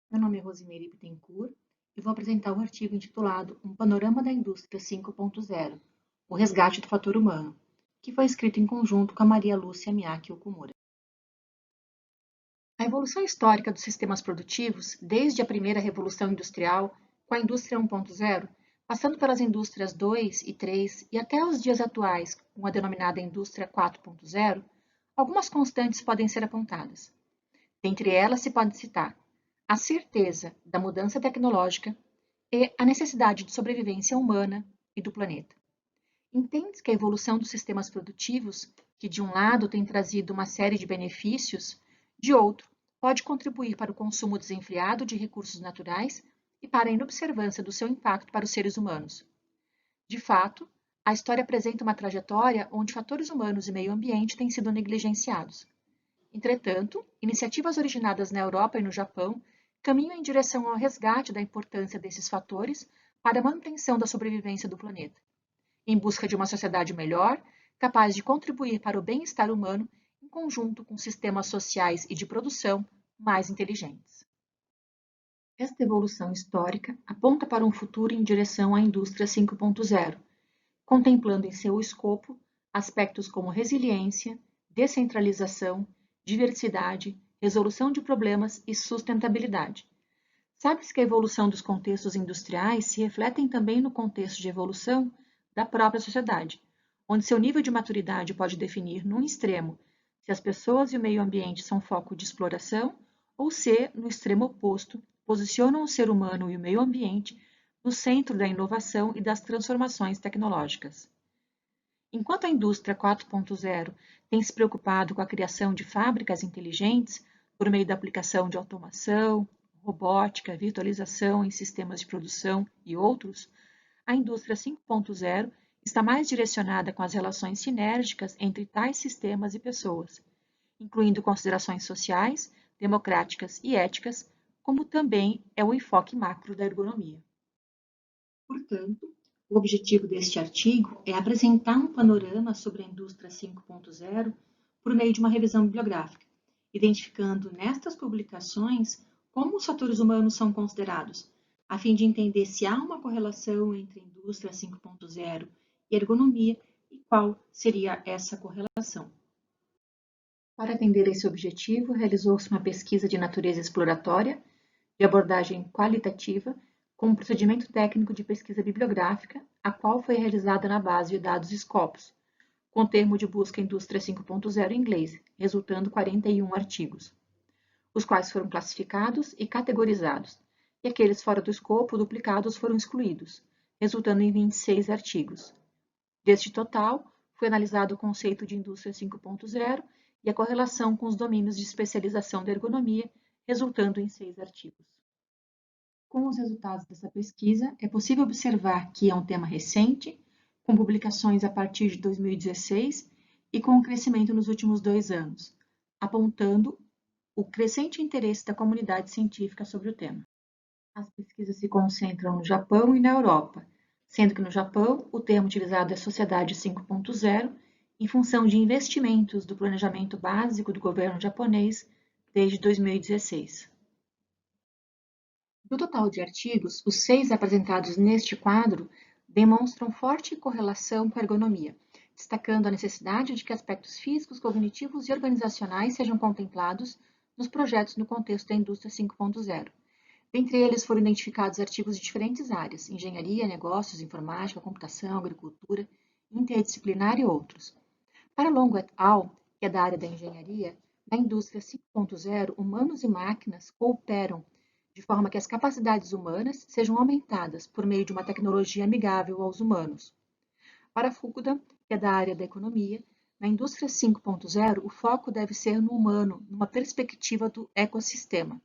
Meu nome é Rosimeire Bittencourt e vou apresentar o artigo intitulado Um Panorama da Indústria 5.0, o resgate do fator humano, que foi escrito em conjunto com a Maria Lúcia Miyake Okumura. A evolução histórica dos sistemas produtivos, desde a primeira revolução industrial, com a indústria 1.0, passando pelas indústrias 2 e 3 e até os dias atuais, com a denominada indústria 4.0, algumas constantes podem ser apontadas. Dentre elas se pode citar a certeza da mudança tecnológica e a necessidade de sobrevivência humana e do planeta. Entende-se que a evolução dos sistemas produtivos, que de um lado tem trazido uma série de benefícios, de outro, pode contribuir para o consumo desenfreado de recursos naturais e para a inobservância do seu impacto para os seres humanos. De fato, a história apresenta uma trajetória onde fatores humanos e meio ambiente têm sido negligenciados. Entretanto, iniciativas originadas na Europa e no Japão caminham em direção ao resgate da importância desses fatores para a manutenção da sobrevivência do planeta, em busca de uma sociedade melhor, capaz de contribuir para o bem-estar humano em conjunto com sistemas sociais e de produção mais inteligentes. Esta evolução histórica aponta para um futuro em direção à indústria 5.0, contemplando em seu escopo aspectos como resiliência, descentralização, diversidade, resolução de problemas e sustentabilidade. Sabe-se que a evolução dos contextos industriais se refletem também no contexto de evolução da própria sociedade, onde seu nível de maturidade pode definir, num extremo, se as pessoas e o meio ambiente são foco de exploração, ou se, no extremo oposto, posicionam o ser humano e o meio ambiente no centro da inovação e das transformações tecnológicas. Enquanto a indústria 4.0 tem se preocupado com a criação de fábricas inteligentes por meio da aplicação de automação, robótica, virtualização em sistemas de produção e outros, a indústria 5.0 está mais direcionada com as relações sinérgicas entre tais sistemas e pessoas, incluindo considerações sociais, democráticas e éticas, como também é o enfoque macro da ergonomia. Portanto, o objetivo deste artigo é apresentar um panorama sobre a indústria 5.0 por meio de uma revisão bibliográfica, identificando nestas publicações como os fatores humanos são considerados, a fim de entender se há uma correlação entre a indústria 5.0 e ergonomia e qual seria essa correlação. Para atender esse objetivo, realizou-se uma pesquisa de natureza exploratória, de abordagem qualitativa, com um procedimento técnico de pesquisa bibliográfica, a qual foi realizada na base de dados Scopus, com o termo de busca Indústria 5.0 em inglês, resultando 41 artigos, os quais foram classificados e categorizados, e aqueles fora do escopo duplicados foram excluídos, resultando em 26 artigos. Deste total, foi analisado o conceito de indústria 5.0 e a correlação com os domínios de especialização da ergonomia, resultando em 6 artigos. Com os resultados dessa pesquisa, é possível observar que é um tema recente, com publicações a partir de 2016 e com um crescimento nos últimos 2 anos, apontando o crescente interesse da comunidade científica sobre o tema. As pesquisas se concentram no Japão e na Europa, sendo que no Japão o termo utilizado é Sociedade 5.0, em função de investimentos do planejamento básico do governo japonês desde 2016. Do total de artigos, os 6 apresentados neste quadro demonstram forte correlação com a ergonomia, destacando a necessidade de que aspectos físicos, cognitivos e organizacionais sejam contemplados nos projetos no contexto da indústria 5.0. Dentre eles foram identificados artigos de diferentes áreas: engenharia, negócios, informática, computação, agricultura, interdisciplinar e outros. Para Longo et al., que é da área da engenharia, na indústria 5.0, humanos e máquinas cooperam de forma que as capacidades humanas sejam aumentadas por meio de uma tecnologia amigável aos humanos. Para Fukuda, que é da área da economia, na indústria 5.0, o foco deve ser no humano, numa perspectiva do ecossistema.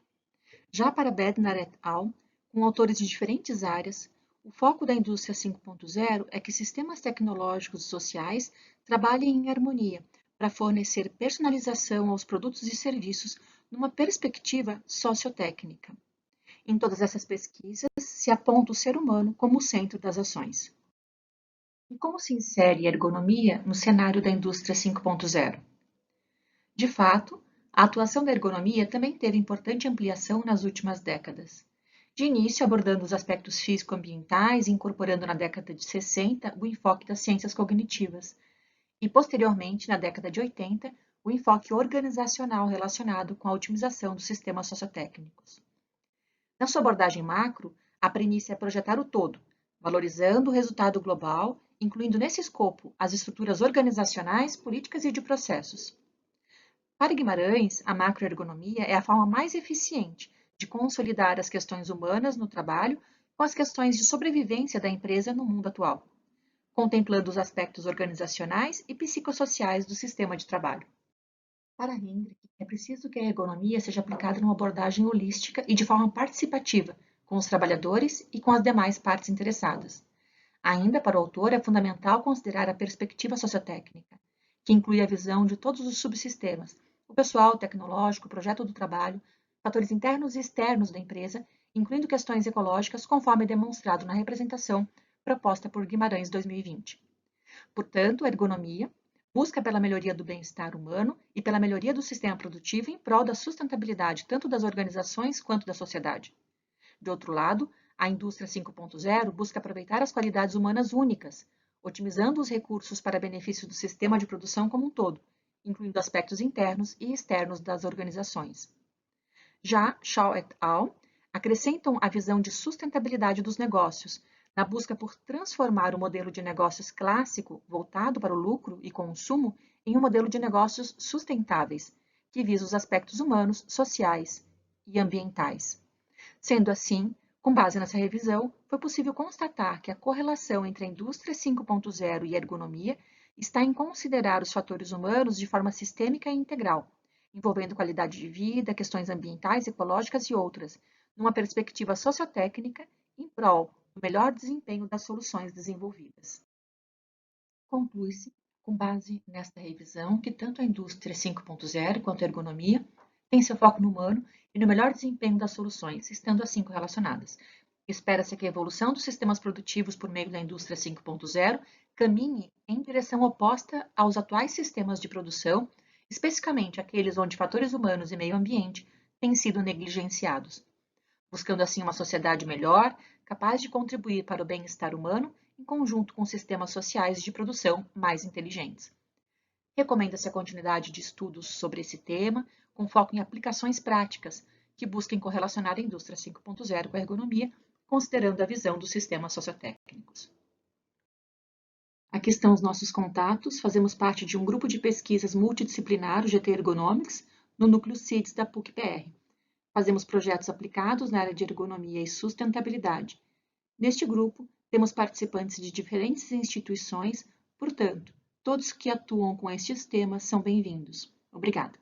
Já para Bednar et al., com autores de diferentes áreas, o foco da indústria 5.0 é que sistemas tecnológicos e sociais trabalhem em harmonia para fornecer personalização aos produtos e serviços numa perspectiva sociotécnica. Em todas essas pesquisas, se aponta o ser humano como o centro das ações. E como se insere a ergonomia no cenário da indústria 5.0? De fato, A atuação da ergonomia também teve importante ampliação nas últimas décadas. De início, abordando os aspectos físico-ambientais e incorporando na década de 60 o enfoque das ciências cognitivas, e posteriormente, na década de 80, o enfoque organizacional relacionado com a otimização dos sistemas sociotécnicos. Na sua abordagem macro, a premissa é projetar o todo, valorizando o resultado global, incluindo nesse escopo as estruturas organizacionais, políticas e de processos. Para Guimarães, a macroergonomia é a forma mais eficiente de consolidar as questões humanas no trabalho com as questões de sobrevivência da empresa no mundo atual, contemplando os aspectos organizacionais e psicossociais do sistema de trabalho. Para Hendrick, é preciso que a ergonomia seja aplicada numa abordagem holística e de forma participativa, com os trabalhadores e com as demais partes interessadas. Ainda para o autor, é fundamental considerar a perspectiva sociotécnica, que inclui a visão de todos os subsistemas, o pessoal, o tecnológico, o projeto do trabalho, fatores internos e externos da empresa, incluindo questões ecológicas, conforme demonstrado na representação proposta por Guimarães 2020. Portanto, a ergonomia busca pela melhoria do bem-estar humano e pela melhoria do sistema produtivo em prol da sustentabilidade tanto das organizações quanto da sociedade. De outro lado, a indústria 5.0 busca aproveitar as qualidades humanas únicas, otimizando os recursos para benefício do sistema de produção como um todo, incluindo aspectos internos e externos das organizações. Já Shaw et al. Acrescentam a visão de sustentabilidade dos negócios, na busca por transformar o modelo de negócios clássico, voltado para o lucro e consumo, em um modelo de negócios sustentáveis, que visa os aspectos humanos, sociais e ambientais. Sendo assim, com base nessa revisão, foi possível constatar que a correlação entre a indústria 5.0 e a ergonomia está em considerar os fatores humanos de forma sistêmica e integral, envolvendo qualidade de vida, questões ambientais, ecológicas e outras, numa perspectiva sociotécnica em prol do melhor desempenho das soluções desenvolvidas. Conclui-se, com base nesta revisão, que tanto a indústria 5.0 quanto a ergonomia têm seu foco no humano e no melhor desempenho das soluções, estando assim correlacionadas. Espera-se que a evolução dos sistemas produtivos por meio da indústria 5.0 caminhe em direção oposta aos atuais sistemas de produção, especificamente aqueles onde fatores humanos e meio ambiente têm sido negligenciados, buscando assim uma sociedade melhor, capaz de contribuir para o bem-estar humano em conjunto com sistemas sociais de produção mais inteligentes. Recomenda-se a continuidade de estudos sobre esse tema, com foco em aplicações práticas que busquem correlacionar a indústria 5.0 com a ergonomia, considerando a visão dos sistemas sociotécnicos. Aqui estão os nossos contatos. Fazemos parte de um grupo de pesquisas multidisciplinar, o GT Ergonomics, no núcleo CIDS da PUC-PR. Fazemos projetos aplicados na área de ergonomia e sustentabilidade. Neste grupo, temos participantes de diferentes instituições, portanto, todos que atuam com estes temas são bem-vindos. Obrigada.